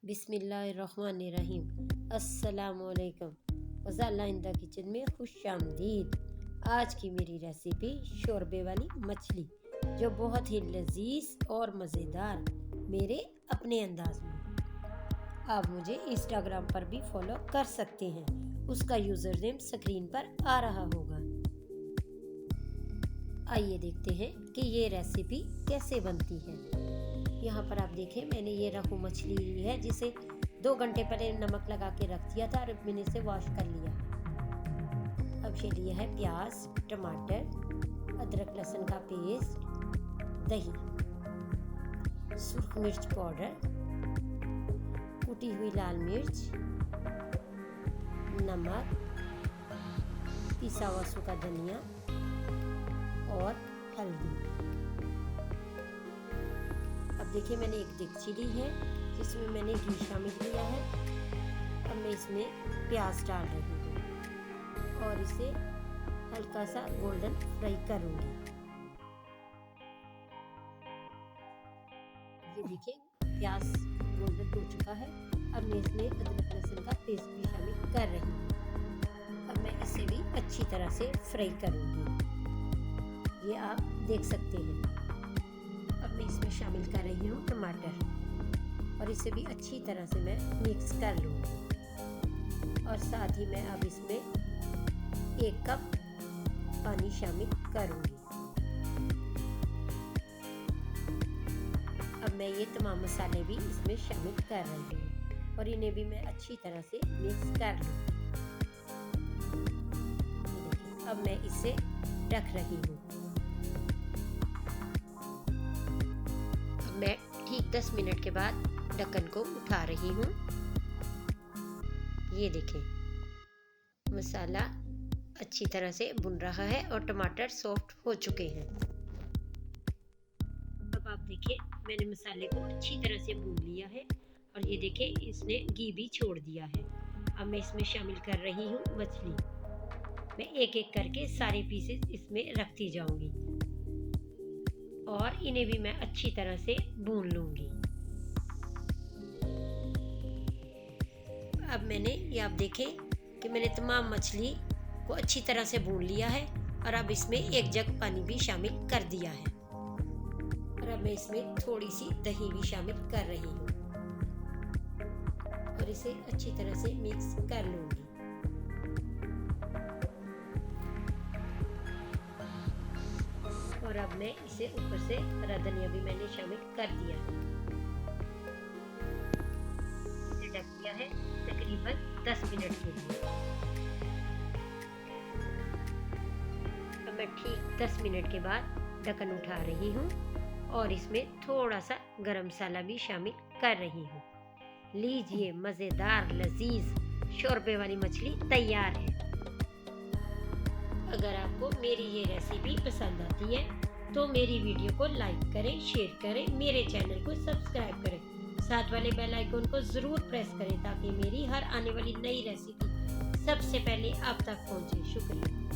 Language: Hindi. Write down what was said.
बिस्मिल्लाहिर्रहमानिर्रहीम। अस्सलामुअलैकुम। वज़ाला इन द किचन में खुशामदीद। आज की मेरी रेसिपी शोरबे वाली मछली, जो बहुत ही लजीज और मज़ेदार मेरे अपने अंदाज में। आप मुझे इंस्टाग्राम पर भी फॉलो कर सकते हैं, उसका यूज़र नेम स्क्रीन पर आ रहा होगा। आइए देखते हैं कि ये रेसिपी कैसे बनती है। यहाँ पर आप देखें, मैंने ये रहू मछली ली है, जिसे 2 घंटे पहले नमक लगा के रख दिया था और मैंने इसे वॉश कर लिया। अब ये लिया है प्याज, टमाटर, अदरक लहसुन का पेस्ट, दही, सुर्ख मिर्च पाउडर, कुटी हुई लाल मिर्च, नमक, पिसा हुआ सूखा धनिया और हल्दी। अब देखिए, मैंने एक देगची ली है जिसमें मैंने घी शामिल किया है। अब मैं इसमें प्याज डाल रही हूँ और इसे हल्का सा गोल्डन फ्राई करूँगी। ये देखिए, प्याज गोल्डन हो चुका है। अब मैं इसमें अदरक लहसुन का पेस्ट भी शामिल कर रही हूँ। अब मैं इसे भी अच्छी तरह से फ्राई करूँगी, ये आप देख सकते हैं। अब मैं इसमें शामिल कर रही हूँ टमाटर और इसे भी अच्छी तरह से मैं मिक्स कर लूँगी। और साथ ही मैं अब इसमें 1 कप पानी शामिल करूँगी। अब मैं ये तमाम मसाले भी इसमें शामिल कर रही हूँ और इन्हें भी मैं अच्छी तरह से मिक्स कर लूँगी। अब मैं इसे रख रही हूँ। मैं ठीक 10 मिनट के बाद ढक्कन को उठा रही हूँ। ये देखें, मसाला अच्छी तरह से भुन रहा है और टमाटर सॉफ्ट हो चुके हैं। अब आप देखें, मैंने मसाले को अच्छी तरह से भून लिया है और ये देखें, इसने घी भी छोड़ दिया है। अब मैं इसमें शामिल कर रही हूँ मछली। मैं एक एक करके सारे पीसेस इसमें रखती जाऊंगी और इन्हें भी मैं अच्छी तरह से भून लूंगी। अब मैंने, ये आप देखें कि मैंने तमाम मछली को अच्छी तरह से भून लिया है और अब इसमें 1 जग पानी भी शामिल कर दिया है। और अब मैं इसमें थोड़ी सी दही भी शामिल कर रही हूँ और इसे अच्छी तरह से मिक्स कर लूंगी। और अब मैं इसे ऊपर से हरा धनिया भी मैंने शामिल कर दिया है। इसे ढक दिया है तकरीबन 10 मिनट के लिए। अब मैं ठीक 10 मिनट के बाद ढक्कन उठा रही हूँ और इसमें थोड़ा सा गरम मसाला भी शामिल कर रही हूँ। लीजिए, मज़ेदार लजीज शोरबे वाली मछली तैयार है। अगर आपको मेरी ये रेसिपी पसंद आती है तो मेरी वीडियो को लाइक करें, शेयर करें, मेरे चैनल को सब्सक्राइब करें, साथ वाले बेल आइकन को ज़रूर प्रेस करें ताकि मेरी हर आने वाली नई रेसिपी सबसे पहले आप तक पहुंचे। शुक्रिया।